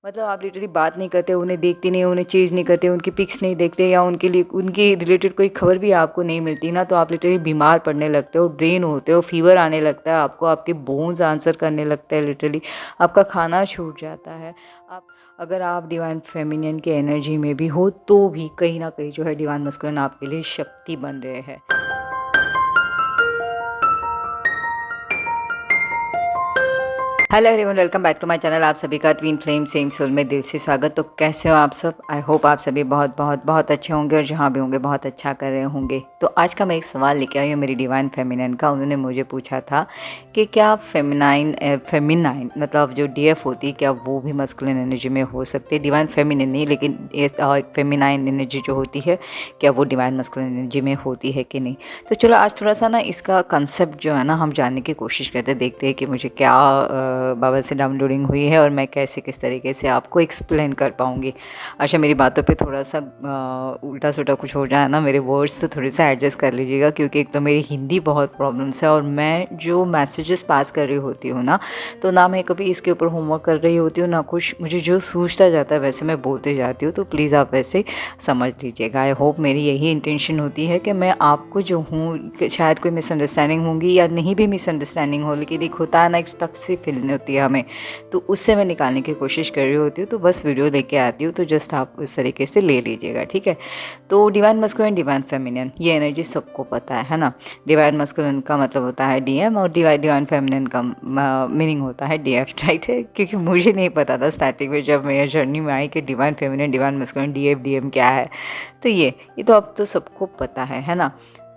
मतलब आप लिटरली बात नहीं करते, उन्हें देखते नहीं, उन्हें चेज़ नहीं करते, उनकी पिक्स नहीं देखते या उनके लिए उनके रिलेटेड कोई खबर भी आपको नहीं मिलती ना, तो आप लिटरली बीमार पड़ने लगते हो, ड्रेन होते हो, फीवर आने लगता है आपको, आपके बोन्स आंसर करने लगते हैं लिटरली, आपका खाना छूट जाता है। आप अगर आप डिवाइन फेमिनियन के एनर्जी में भी हो तो भी कहीं ना कहीं जो है डिवाइन मस्कुलिन आपके लिए शक्ति बन रहे हैं। Hello everyone, welcome back to my channel. आप सभी का ट्विन फ्लेम सेम सोल में दिल से स्वागत। तो कैसे हो आप सब? आई होप आप सभी बहुत बहुत बहुत अच्छे होंगे और जहाँ भी होंगे बहुत अच्छा कर रहे होंगे। तो आज का मैं एक सवाल लेके आई हूँ मेरी डिवाइन फेमिनिन का। उन्होंने मुझे पूछा था कि क्या फेमिनाइन मतलब जो डीएफ होती है, क्या वो भी मस्कुलिन एनर्जी में हो सकती है? डिवाइन फेमिनिन नहीं, लेकिन एक फेमिनाइन एनर्जी जो होती है, क्या वो डिवाइन मस्कुलिन एनर्जी में होती है कि नहीं? तो चलो आज थोड़ा सा ना इसका कंसेप्ट जो है ना हम जानने की कोशिश करते, देखते हैं कि मुझे क्या बाबा से डाउनलोडिंग हुई है और मैं कैसे किस तरीके से आपको एक्सप्लेन कर पाऊँगी। अच्छा, मेरी बातों पे थोड़ा सा उल्टा सुल्टा कुछ हो जाए ना, मेरे वर्ड्स तो थोड़े सा एडजस्ट कर लीजिएगा, क्योंकि एक तो मेरी हिंदी बहुत प्रॉब्लम्स है और मैं जो मैसेजेस पास कर रही होती हूँ ना, तो ना मैं कभी इसके ऊपर होमवर्क कर रही होती हूँ ना कुछ, मुझे जो सूझता जाता है वैसे मैं बोलते जाती हूँ। तो प्लीज़ आप वैसे समझ लीजिएगा। आई होप मेरी यही इंटेंशन होती है कि मैं आपको जो हूँ, शायद कोई मिसअंडरस्टैंडिंग होंगी या नहीं भी मिसअंडरस्टैंडिंग हो, लेकिन एक होता है ना, एक स्टक सी फीलिंग होती है हमें, तो उससे मैं निकालने की कोशिश कर रही होती हूँ। तो बस वीडियो लेके आती हूँ, तो जस्ट आप उस तरीके से ले लीजिएगा, ठीक है? तो डिवाइन मस्कुलिन, डिवाइन फेमिनिन, ये एनर्जी सबको पता है ना। डिवाइन मस्कुलिन का मतलब होता है डीएम और डिवाइन फेमिनिन का मीनिंग होता है डीएफ, राइट है? क्योंकि मुझे नहीं पता था स्टार्टिंग में जब मैं जर्नी में आई कि divine feminine, divine masculine, DF DM क्या है। तो ये तो अब तो सबको पता है ना।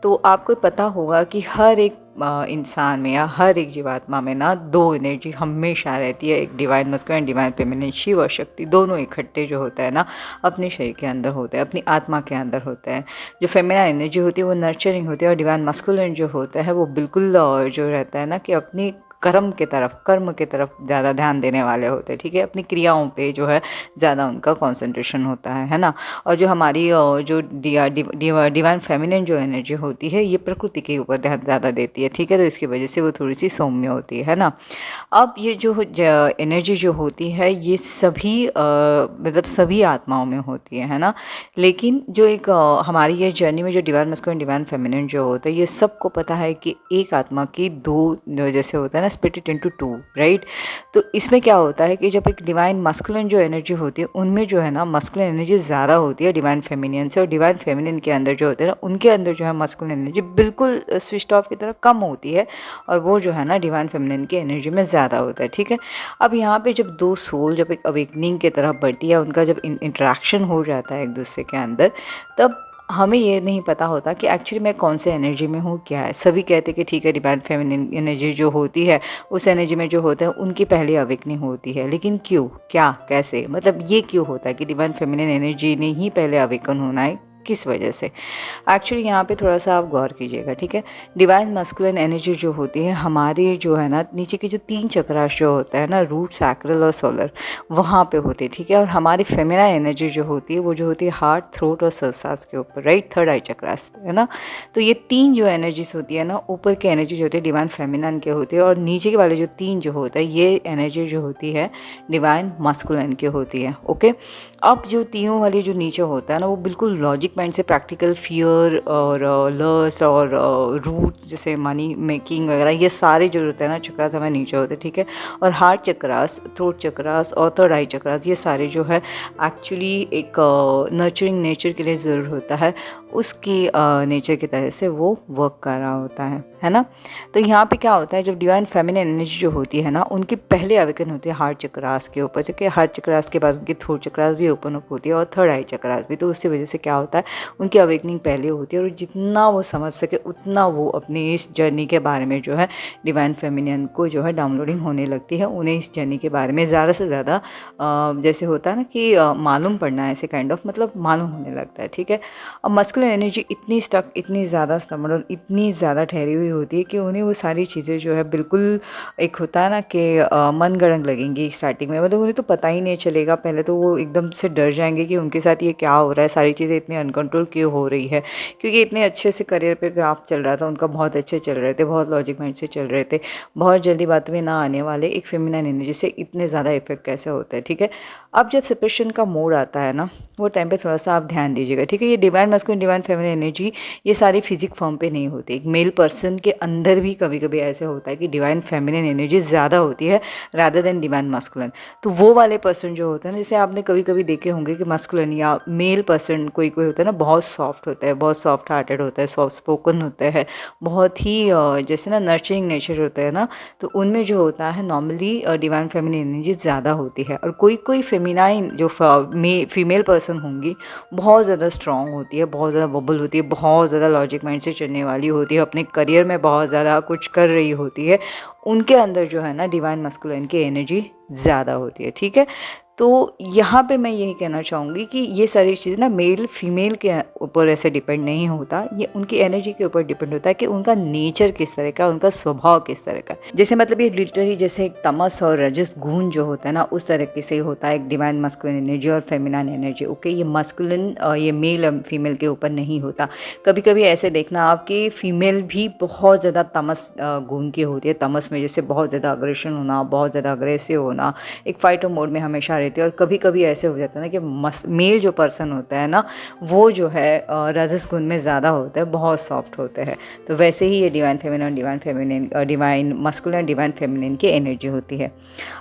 तो आपको पता होगा कि हर एक इंसान में या हर एक जीवात्मा में ना दो एनर्जी हमेशा रहती है, एक divine masculine, divine feminine, Shiva और शक्ति, दोनों इकट्ठे जो होता है ना अपने शरीर के अंदर होता है, अपनी आत्मा के अंदर होता है। जो फेमिनिन एनर्जी होती है वो नर्चरिंग होती है और डिवाइन मस्कुलिन जो होता है वो बिल्कुल जो रहता है ना कि अपनी कर्म की तरफ ज़्यादा ध्यान देने वाले होते हैं, ठीक है? अपनी क्रियाओं पे जो है ज़्यादा उनका कंसंट्रेशन होता है ना। और जो हमारी जो डिवाइन फेमिनिन जो एनर्जी होती है, ये प्रकृति के ऊपर ध्यान ज़्यादा देती है, ठीक है? तो इसकी वजह से वो थोड़ी सी सौम्य होती है ना। अब ये जो एनर्जी जो होती है ये सभी मतलब सभी आत्माओं में होती है ना। लेकिन जो एक हमारी ये जर्नी में जो डिवाइन मस्कुलिन, डिवाइन फेमिनिन जो होता है, ये सबको पता है कि एक आत्मा की दो जैसे होता है ना, split it into two, right? तो इसमें क्या होता है कि जब एक डिवाइन मस्कुलिन जो एनर्जी होती है उनमें जो है ना मस्कुलिन एनर्जी ज़्यादा होती है डिवाइन फेमिनिन से, और डिवाइन फेमिनिन के अंदर जो होते हैं ना उनके अंदर जो है मस्कुलिन एनर्जी बिल्कुल स्विच ऑफ की तरह कम होती है, और वो जो है ना डिवाइन फेमिनिन की एनर्जी में ज़्यादा होता है, ठीक है? अब यहाँ पे जब दो सोल जब एक अवेकनिंग की तरफ बढ़ती है, उनका जब इंटरेक्शन हो जाता है एक दूसरे के अंदर, तब हमें ये नहीं पता होता कि एक्चुअली मैं कौन से एनर्जी में हूँ, क्या है। सभी कहते हैं कि ठीक है, डिवाइन फेमिनिन एनर्जी जो होती है उस एनर्जी में जो होता है उनकी पहले अवेकनिंग होती है, लेकिन क्यों, क्या, कैसे, मतलब ये क्यों होता है कि डिवाइन फेमिनिन एनर्जी ने ही पहले अवेकन होना है, किस वजह से? एक्चुअली यहाँ पे थोड़ा सा आप गौर कीजिएगा, ठीक है? डिवाइन मस्कुलिन एनर्जी जो होती है हमारी जो है ना नीचे के जो 3 चक्रास जो होता है ना, रूट, सैक्रल और सोलर, वहाँ पे होती है, ठीक है? और हमारी फेमिना एनर्जी जो होती है वो जो होती है हार्ट, थ्रोट और सरसास के ऊपर, राइट? थर्ड आई चक्रास, है ना? तो ये 3 जो एनर्जीज होती है ना, ऊपर की एनर्जी जो होती है डिवाइन फेमिनिन के होती है, और नीचे के वाले जो 3 जो होता है ये एनर्जी जो होती है डिवाइन मस्कुलिन की होती है, ओके? अब जो तीनों वाली जो नीचे होता है ना वो बिल्कुल लॉजिक माइंड से प्रैक्टिकल, फियर और लस्ट और रूट जैसे मनी मेकिंग वगैरह, ये सारे जो होते हैं ना चक्रास हमें नीचे होते हैं, ठीक है? और हार्ट चक्रास, थ्रोट चक्रास और थर्ड आई चक्रास, ये सारे जो है एक्चुअली एक नर्चरिंग नेचर के लिए ज़रूर होता है, उसकी नेचर की तरह से वो वर्क कर रहा होता है ना? तो यहाँ पे क्या होता है, जब डिवाइन फेमिनिन एनर्जी जो होती है ना उनकी पहले अवेकन होती है हार्ट चक्रास के ऊपर, ठीक है? हार्ट चक्रास के बाद उनकी थ्रोट चक्रास भी ओपन अप होती है और थर्ड आई चक्रास भी। तो उसकी वजह से क्या होता है, उनकी अवेकनिंग पहले होती है, और जितना वो समझ सके उतना वो अपनी इस जर्नी के बारे में जो है डिवाइन फेमिनिन को जो है डाउनलोडिंग होने लगती है, उन्हें इस जर्नी के बारे में ज़्यादा से ज़्यादा जैसे होता है ना कि मालूम पड़ना है, ऐसे काइंड ऑफ मतलब मालूम होने लगता है, ठीक है? अब मस्कुलिन एनर्जी इतनी स्टक, इतनी ज़्यादा स्टबर्न और इतनी ज़्यादा ठहरी हुई हुई होती है कि उन्हें वो सारी चीज़ें जो है बिल्कुल एक होता है ना कि मनगढ़ंत लगेंगी स्टार्टिंग में, मतलब उन्हें तो पता ही नहीं चलेगा। पहले तो वो एकदम से डर जाएंगे कि उनके साथ ये क्या हो रहा है, सारी चीज़ें इतनी अनकंट्रोल क्यों हो रही है, क्योंकि इतने अच्छे से करियर पे ग्राफ चल रहा था उनका, बहुत अच्छे चल रहे थे, बहुत लॉजिक माइंड से चल रहे थे, बहुत जल्दी बात में ना आने वाले एक फेमिनाइन एनर्जी से इतने ज़्यादा इफेक्ट कैसे होता है। ठीक है, अब जब सेपरेशन का मोड आता है ना, वो टाइम पे थोड़ा सा आप ध्यान दीजिएगा। ठीक है, ये divine masculine divine feminine energy ये सारी फिजिक फॉर्म पे नहीं होती। एक मेल पर्सन के अंदर भी कभी कभी ऐसे होता है कि डिवाइन फेमिनिन एनर्जी ज़्यादा होती है रादर देन डिवाइन मस्कुलिन। तो वो वाले पर्सन जो होते हैं ना, जैसे आपने कभी कभी देखे होंगे कि मस्कुलिन या मेल पर्सन कोई कोई होता है ना, बहुत सॉफ्ट होता है, बहुत सॉफ्ट हार्टेड होता है, सॉफ्ट स्पोकन होता है, बहुत ही जैसे ना नर्चरिंग नेचर होता है ना, तो उनमें जो होता है नॉर्मली डिवाइन फेमिनिन एनर्जी ज़्यादा होती है। और कोई कोई फेमिनाइन जो फीमेल पर्सन होंगी बहुत ज़्यादा स्ट्रॉन्ग होती है, बहुत ज़्यादा बबल होती है, बहुत ज़्यादा लॉजिक माइंड से चलने वाली होती है, अपने करियर में बहुत ज़्यादा कुछ कर रही होती है, उनके अंदर जो है ना डिवाइन मस्कुलिन की एनर्जी ज़्यादा होती है। ठीक है, तो यहाँ पे मैं यही कहना चाहूँगी कि ये सारी चीज़ें ना मेल फीमेल के ऊपर ऐसे डिपेंड नहीं होता, ये उनकी एनर्जी के ऊपर डिपेंड होता है कि उनका नेचर किस तरह का, उनका स्वभाव किस तरह का। जैसे मतलब ये लिटरली जैसे एक तमस और रजस गुण जो होता है ना, उस तरीके से होता है एक डिवाइन मस्कुलिन एनर्जी और फेमिनाइन एनर्जी। ओके, ये मस्कुलिन ये मेल फीमेल के ऊपर नहीं होता। कभी कभी ऐसे देखना आपकी फीमेल भी बहुत ज़्यादा तमस गुण की होती है, तमस में जैसे बहुत ज़्यादा अग्रेशन होना, बहुत ज़्यादा अग्रेसिव होना, एक फाइटर मोड में हमेशा रहती है। और कभी कभी ऐसे हो जाता है ना कि मेल जो पर्सन होता है ना, वो जो है रजस गुण में ज़्यादा होता है, बहुत सॉफ्ट होते हैं। तो वैसे ही ये divine feminine divine feminine divine masculine divine feminine की एनर्जी होती है।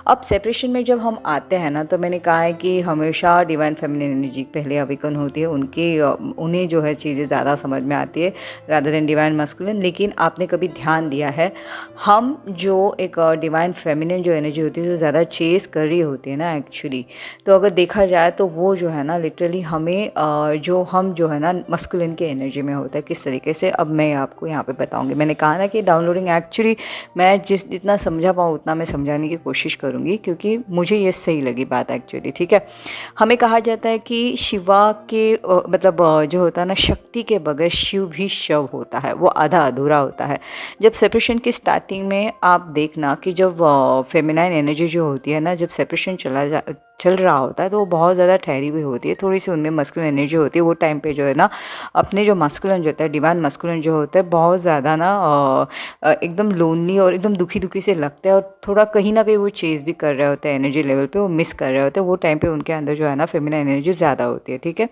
अब सेपरेशन में जब हम आते हैं ना, तो मैंने कहा है कि हमेशा डिवाइन फेमिनिन एनर्जी पहले अविकन होती है, उन्हें जो है चीज़ें ज़्यादा समझ में आती है रादर देन डिवाइन मस्कुलिन। लेकिन आपने कभी ध्यान दिया है, हम जो एक डिवाइन फेमिनिन जो एनर्जी होती है जो ज़्यादा चेस कर रही होती है ना एक्चुअली, तो अगर देखा जाए तो वो जो है ना लिटरली हमें हम जो है ना मस्कुलिन के एनर्जी में होता है। किस तरीके से, अब मैं आपको यहाँ पे बताऊंगी। मैंने कहा ना कि डाउनलोडिंग एक्चुअली मैं जितना समझा पाऊँ उतना मैं समझाने की कोशिश करूँगी, क्योंकि मुझे ये सही लगी बात एक्चुअली। ठीक है, हमें कहा जाता है कि शिवा के मतलब जो होता है ना, शक्ति के बगैर शिव भी शव होता है, वो आधा अधूरा होता है। जब सेपरेशन की स्टार्टिंग में आप देखना कि जब फेमिनाइन एनर्जी जो होती है ना, जब सेपरेशन चल रहा होता है तो वो बहुत ज़्यादा ठहरी हुई होती है, थोड़ी सी उनमें मस्कुलिन एनर्जी होती है। वो टाइम पे जो है ना, अपने जो मस्कुलिन जो होता है डिवाइन मस्कुलिन जो होता है बहुत ज़्यादा ना एकदम लोनली और एकदम दुखी दुखी से लगता है, और थोड़ा कहीं ना कहीं वो चेज़ भी कर रहे होते हैं एनर्जी लेवल पे, वो मिस कर रहे होते हैं। वो टाइम पे उनके अंदर जो है ना फेमिनाइन एनर्जी ज़्यादा होती है। ठीक है,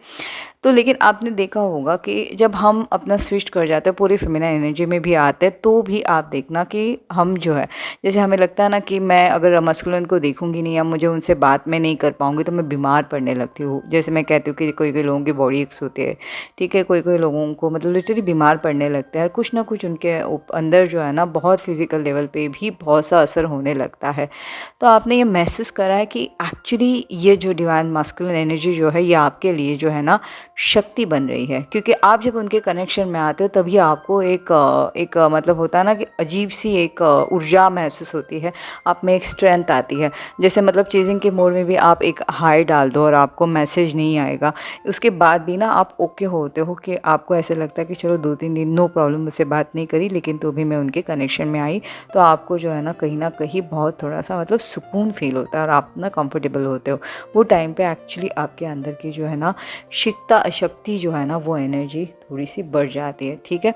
तो लेकिन आपने देखा होगा कि जब हम अपना स्विच कर जाते हैं पूरी फेमिनाइन एनर्जी में भी आते हैं, तो भी आप देखना कि हम जो है, जैसे हमें लगता है ना कि मैं अगर मस्कुलिन को देखूंगी नहीं या मुझे उनसे बात में नहीं कर पाऊंगी तो मैं बीमार पड़ने लगती हूँ। जैसे मैं कहती हूँ कि कोई कोई लोगों की बॉडी एक्स होती है, ठीक है, कोई कोई लोगों को मतलब लिटरली बीमार पड़ने लगता है, कुछ ना कुछ उनके अंदर जो है ना बहुत फिजिकल लेवल पे भी बहुत सा असर होने लगता है। तो आपने ये महसूस करा है कि एक्चुअली ये जो डिवाइन मस्कुलिन एनर्जी जो है ये आपके लिए जो है ना शक्ति बन रही है, क्योंकि आप जब उनके कनेक्शन में आते हो तभी आपको एक मतलब होता है ना कि अजीब सी एक ऊर्जा महसूस होती है, आप में एक स्ट्रेंथ आती है। जैसे मतलब चेजिंग के मोड में भी आप एक हाई डाल दो और आपको मैसेज नहीं आएगा, उसके बाद भी ना आप ओके होते हो कि आपको ऐसे लगता है कि चलो 2-3 दिन नो प्रॉब्लम, मुझसे बात नहीं करी लेकिन तो भी मैं उनके कनेक्शन में आई, तो आपको जो है ना कहीं बहुत थोड़ा सा मतलब सुकून फील होता है और आप ना कंफर्टेबल होते हो। वो टाइम पे एक्चुअली आपके अंदर की जो है ना शक्ति जो है ना, वो एनर्जी थोड़ी सी बढ़ जाती है। ठीक है,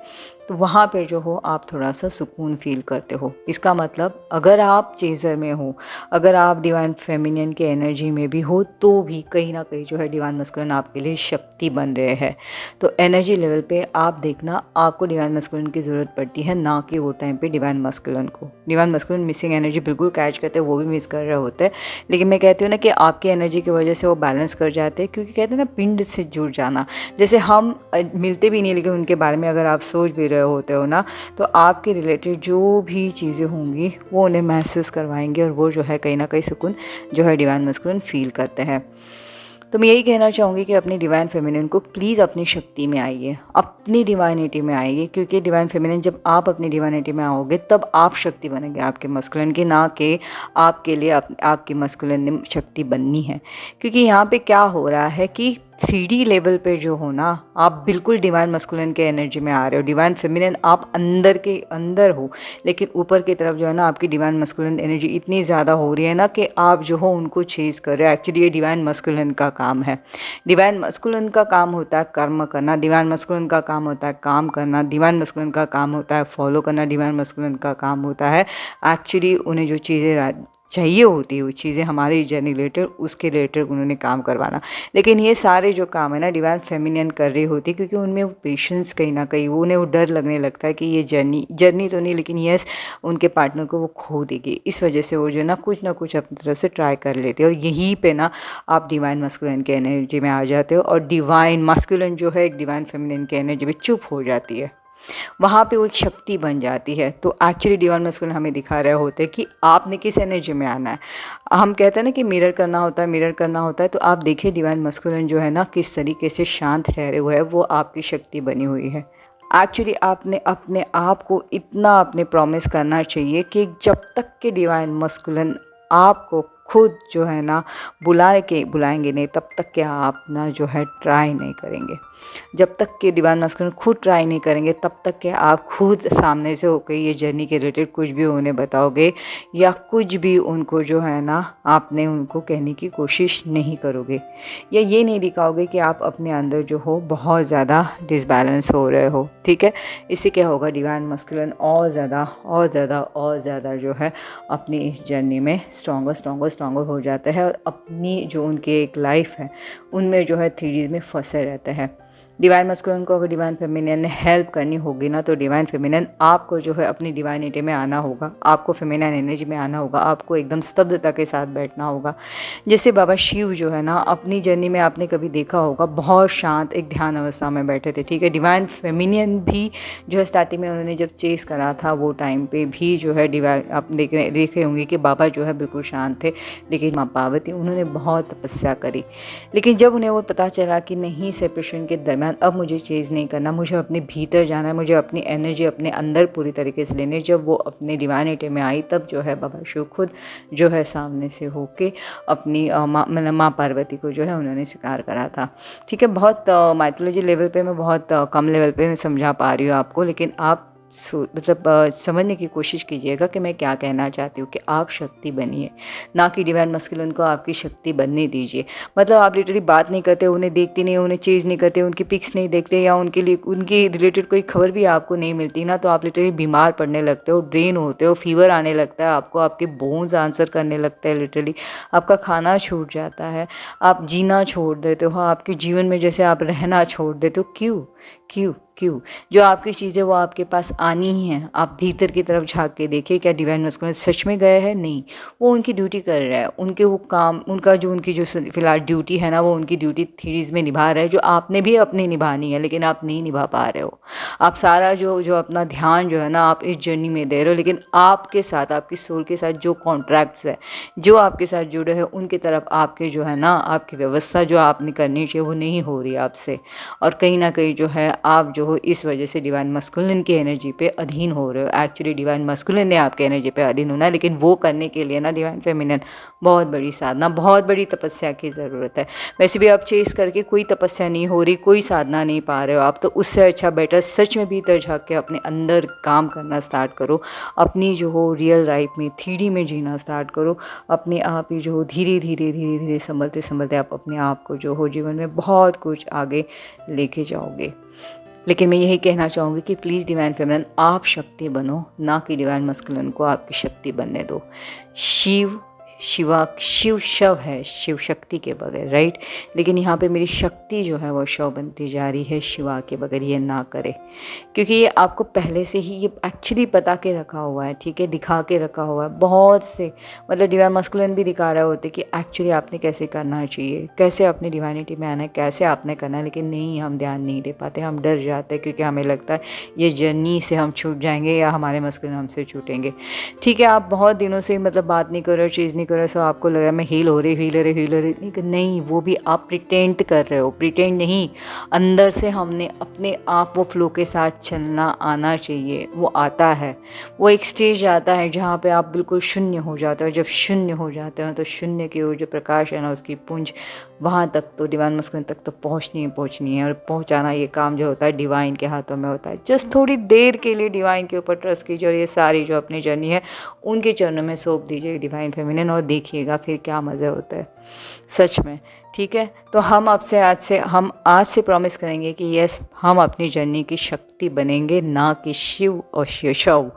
तो वहाँ पे जो हो आप थोड़ा सा सुकून फील करते हो। इसका मतलब अगर आप चेज़र में हो, अगर आप डिवाइन फेमिनिन के एनर्जी में भी हो, तो भी कहीं ना कहीं जो है डिवाइन मस्कुलिन आपके लिए शक्ति बन रहे हैं। तो एनर्जी लेवल पे आप देखना आपको डिवाइन मस्कुलिन की ज़रूरत पड़ती है, ना कि वो टाइम पे डिवाइन मस्कुलिन को। डिवाइन मस्कुलिन मिसिंग एनर्जी बिल्कुल कैच करते हैं, वो भी मिस कर रहे होते हैं, लेकिन मैं कहती हूँ ना कि आपकी एनर्जी की वजह से वो बैलेंस कर जाते हैं, क्योंकि कहते हैं ना पिंड से जुड़ जाना। जैसे हम मिलते भी नहीं लेकिन उनके बारे में अगर आप सोच भी रहे होते हो ना, तो आपके रिलेटेड जो भी चीज़ें होंगी वो उन्हें महसूस करवाएंगे, और वो जो है कहीं ना कहीं सुकून जो है डिवाइन मस्कुलिन फील करते हैं। तो मैं यही कहना चाहूँगी कि अपनी डिवाइन फेमिनिन को प्लीज़ अपनी शक्ति में आइए, अपनी डिवाइनिटी में आइए, क्योंकि डिवाइन फेमिनिन जब आप अपनी डिवाइनिटी में आओगे तब आप शक्ति बनेंगे आपके मस्कुलिन की, ना कि आपके लिए आपकी मस्कुलिन ने शक्ति बननी है। क्योंकि यहाँ पे क्या हो रहा है कि 3D लेवल पे जो हो ना, आप बिल्कुल डिवाइन मस्कुलिन के एनर्जी में आ रहे हो। डिवाइन फेमिनिन आप अंदर के अंदर हो, लेकिन ऊपर की तरफ जो है ना आपकी डिवाइन मस्कुलिन एनर्जी इतनी ज़्यादा हो रही है ना कि आप जो हो उनको चेज़ कर रहे हो। एक्चुअली ये डिवाइन मस्कुलिन का काम है। डिवाइन मस्कुलिन का काम होता है कर्म करना, डिवाइन मस्कुलिन का काम होता है काम करना, डिवाइन मस्कुलिन का काम होता है फॉलो करना, डिवाइन मस्कुलिन का काम होता है एक्चुअली उन्हें जो चीज़ें चाहिए होती है वो चीज़ें हमारे जर्नी रिलेटेड उसके रिलेटेड उन्होंने काम करवाना। लेकिन ये सारे जो काम है ना डिवाइन फेमिनिन कर रही होती है, क्योंकि उनमें वो पेशेंस कहीं ना कहीं उन्हें वो डर लगने लगता है कि ये जर्नी तो नहीं, लेकिन यस उनके पार्टनर को वो खो देगी। इस वजह से वो जो है ना कुछ अपनी तरफ से ट्राई कर लेते हैं, और यहीं पे ना आप डिवाइन मस्कुलिन के एनर्जी में आ जाते हो, और डिवाइन मस्कुलिन जो है एक डिवाइन फेमिनिन के एनर्जी में चुप हो जाती है, वहाँ पे वो एक शक्ति बन जाती है। तो एक्चुअली डिवाइन मस्कुलिन हमें दिखा रहे होते हैं कि आपने किस एनर्जी में आना है। हम कहते हैं ना कि मिरर करना होता है, तो आप देखिए डिवाइन मस्कुलिन जो है ना किस तरीके से शांत ठहरे हुए है, वो आपकी शक्ति बनी हुई है। एक्चुअली आपने अपने आप को इतना अपने प्रॉमिस करना चाहिए कि जब तक कि डिवाइन मस्कुलिन आपको खुद जो है ना बुलाएंगे नहीं, तब तक कि आप ना जो है ट्राई नहीं करेंगे। जब तक कि डिवाइन मस्कुलिन खुद ट्राई नहीं करेंगे, तब तक कि आप खुद सामने से होकर ये जर्नी के रिलेटेड कुछ भी उन्हें बताओगे या कुछ भी उनको जो है ना आपने उनको कहने की कोशिश नहीं करोगे, या ये नहीं दिखाओगे कि आप अपने अंदर जो हो बहुत ज़्यादा डिसबैलेंस हो रहे हो। ठीक है, इससे क्या होगा, डिवाइन मस्कुलिन और ज़्यादा जो है अपनी इस जर्नी में स्ट्रॉन्गर हो जाता है, और अपनी जो उनकी एक लाइफ है उनमें जो है 3D में फंसे रहते हैं। डिवाइन मस्कुलिन को अगर डिवाइन फेमिनिन ने हेल्प करनी होगी ना, तो डिवाइन फेमिनिन आपको जो है अपनी डिवाइनिटी में आना होगा, आपको फेमिनिन एनर्जी में आना होगा, आपको एकदम स्तब्धता के साथ बैठना होगा। जैसे बाबा शिव जो है ना अपनी जर्नी में आपने कभी देखा होगा बहुत शांत एक ध्यान अवस्था में बैठे थे। ठीक है, डिवाइन फेमिनिन भी जो है स्टार्टिंग में उन्होंने जब चेस करा था वो टाइम पे भी जो है डिवाइन आप देखे होंगे कि बाबा जो है बिल्कुल शांत थे, लेकिन माँ पार्वती उन्होंने बहुत तपस्या करी। लेकिन जब उन्हें वो पता चला कि नहीं सेपरेशन के दरमियान अब मुझे चेज़ नहीं करना, मुझे अपने भीतर जाना है, मुझे अपनी एनर्जी अपने अंदर पूरी तरीके से लेनी, जब वो अपने डिवाइनिटी में आई तब जो है बाबा शिव खुद जो है सामने से होके अपनी माँ पार्वती को जो है उन्होंने स्वीकार करा था। ठीक है, बहुत माइथोलॉजी लेवल पे मैं बहुत कम लेवल पे मैं समझा पा रही हूँ आपको, लेकिन आप समझने की कोशिश कीजिएगा कि मैं क्या कहना चाहती हूँ कि आप शक्ति बनिए, ना कि डिवाइन मस्कुलिन को आपकी शक्ति बनने दीजिए। मतलब आप लिटरली बात नहीं करते, उन्हें देखते नहीं, उन्हें चेज़ नहीं करते, उनकी पिक्स नहीं देखते, या उनके लिए उनकी रिलेटेड कोई खबर भी आपको नहीं मिलती ना, तो आप लिटरली बीमार पड़ने लगते हो, ड्रेन होते हो, फीवर आने लगता है आपको, आपके बोन्स आंसर करने लगते हैं, लिटरली आपका खाना छूट जाता है, आप जीना छोड़ देते हो, आपके जीवन में जैसे आप रहना छोड़ देते हो। क्यों क्यों क्यों? जो आपकी चीज़ें वो आपके पास आनी ही हैं। आप भीतर की तरफ झांक के देखिए, क्या डिवाइन मस्कुलिन सच में गए हैं? नहीं, वो उनकी ड्यूटी कर रहा है, उनके वो काम उनका जो उनकी जो फिलहाल ड्यूटी है ना, वो उनकी ड्यूटी थीरीज में निभा रहा है, जो आपने भी अपनी निभानी है, लेकिन आप नहीं निभा पा रहे हो। आप सारा जो अपना ध्यान जो है ना आप इस जर्नी में दे रहे हो, लेकिन आपके साथ आपकी सोल के साथ जो कॉन्ट्रैक्ट्स है, जो आपके साथ जुड़े हैं, उनकी तरफ आपके जो है ना आपकी व्यवस्था जो आपने करनी चाहिए वो नहीं हो रही आपसे। और कहीं ना कहीं जो है आप जो हो इस वजह से डिवाइन मस्कुलिन की एनर्जी पे अधीन हो रहे हो। एक्चुअली डिवाइन मस्कुलिन ने आपके एनर्जी पे अधीन होना है, लेकिन वो करने के लिए ना डिवाइन फेमिनिन बहुत बड़ी साधना, बहुत बड़ी तपस्या की ज़रूरत है। वैसे भी आप चेस करके कोई तपस्या नहीं हो रही, कोई साधना नहीं पा रहे हो आप, तो उससे अच्छा बेटर सच में भीतर झाँक के अपने अंदर काम करना स्टार्ट करो, अपनी जो हो रियल लाइफ में 3D में जीना स्टार्ट करो। अपने आप ही जो हो धीरे धीरे संभलते संभलते आप अपने आप को जो हो जीवन में बहुत कुछ आगे लेके जाओगे। लेकिन मैं यही कहना चाहूँगी कि प्लीज़ डिवाइन फेमिनिन आप शक्ति बनो, ना कि डिवाइन मस्कुलिन को आपकी शक्ति बनने दो। शिव शव है, शिव शक्ति के बगैर, राइट। लेकिन यहाँ पे मेरी शक्ति जो है वो शव बनती जा रही है शिवा के बगैर। ये ना करे, क्योंकि ये आपको पहले से ही ये एक्चुअली बता के रखा हुआ है, ठीक है, दिखा के रखा हुआ है बहुत से। मतलब डिवाइन मस्कुलिन भी दिखा रहे होते कि एक्चुअली आपने कैसे करना चाहिए, कैसे अपनी डिवाइनिटी में आना है, कैसे आपने करना है, लेकिन नहीं, हम ध्यान नहीं दे पाते, हम डर जाते हैं, क्योंकि हमें लगता है ये जर्नी से हम छूट जाएंगे या हमारे मस्कुलिन हमसे छूटेंगे। ठीक है, आप बहुत दिनों से मतलब बात नहीं कर रहे हो, चीज़ नहीं कर रहे हो, सो आपको लग रहा है मैं हील हो रही नहीं, वो भी आप प्रिटेंड कर रहे हो, प्रिटेंड नहीं, अंदर से हमने अपने आप वो फ्लो के साथ चलना आना चाहिए। वो आता है, वो एक स्टेज आता है जहाँ पे आप बिल्कुल शून्य हो जाते हो। जब शून्य हो जाते हो तो शून्य की वो जो प्रकाश है ना, उसकी पुंज वहाँ तक तो डिवाइन मस्कुलिन तक तो पहुँचनी है और पहुँचाना ये काम जो होता है डिवाइन के हाथों में होता है। जस्ट थोड़ी देर के लिए डिवाइन के ऊपर ट्रस्ट कीजिए और ये सारी जो अपनी जर्नी है उनके चरणों में सौंप दीजिए डिवाइन फेमिनिन, और देखिएगा फिर क्या मज़ा होता है सच में। ठीक है, तो हम हम आज से प्रॉमिस करेंगे कि यस, हम अपनी जर्नी की शक्ति बनेंगे, ना कि शिव और शव,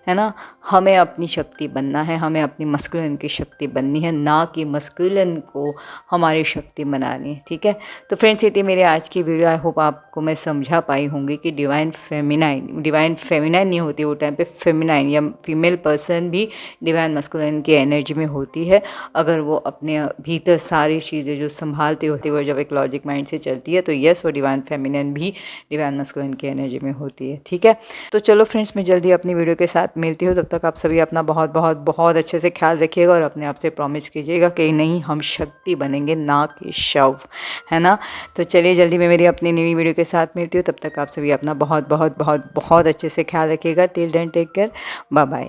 है ना। हमें अपनी शक्ति बनना है, हमें अपनी मस्कुलिन की शक्ति बननी है, ना कि मस्कुलिन को हमारी शक्ति बनानी है। ठीक है, तो फ्रेंड्स ये थी मेरी आज की वीडियो। आई होप आपको मैं समझा पाई होंगी कि डिवाइन फेमिनाइन नहीं होती, वो टाइम पे फेमिनाइन या फीमेल पर्सन भी डिवाइन मस्कुलिन की एनर्जी में होती है, अगर वो अपने भीतर सारी चीज़ें जो संभालते होते हुए जब एक लॉजिक माइंड से चलती है, तो यस, वो डिवाइन फेमिनिन भी डिवाइन मस्कुलिन की एनर्जी में होती है। ठीक है, तो चलो फ्रेंड्स, मैं जल्दी अपनी वीडियो के साथ मिलती हूँ। तब तक आप सभी अपना बहुत बहुत बहुत अच्छे से ख्याल रखिएगा और अपने आप से प्रॉमिस कीजिएगा कि नहीं, हम शक्ति बनेंगे, ना कि शव, है ना। तो चलिए जल्दी मैं मेरी अपनी नई वीडियो के साथ मिलती हूँ। तब तक आप सभी अपना बहुत बहुत बहुत बहुत अच्छे से ख्याल रखिएगा। Till then take care, bye bye.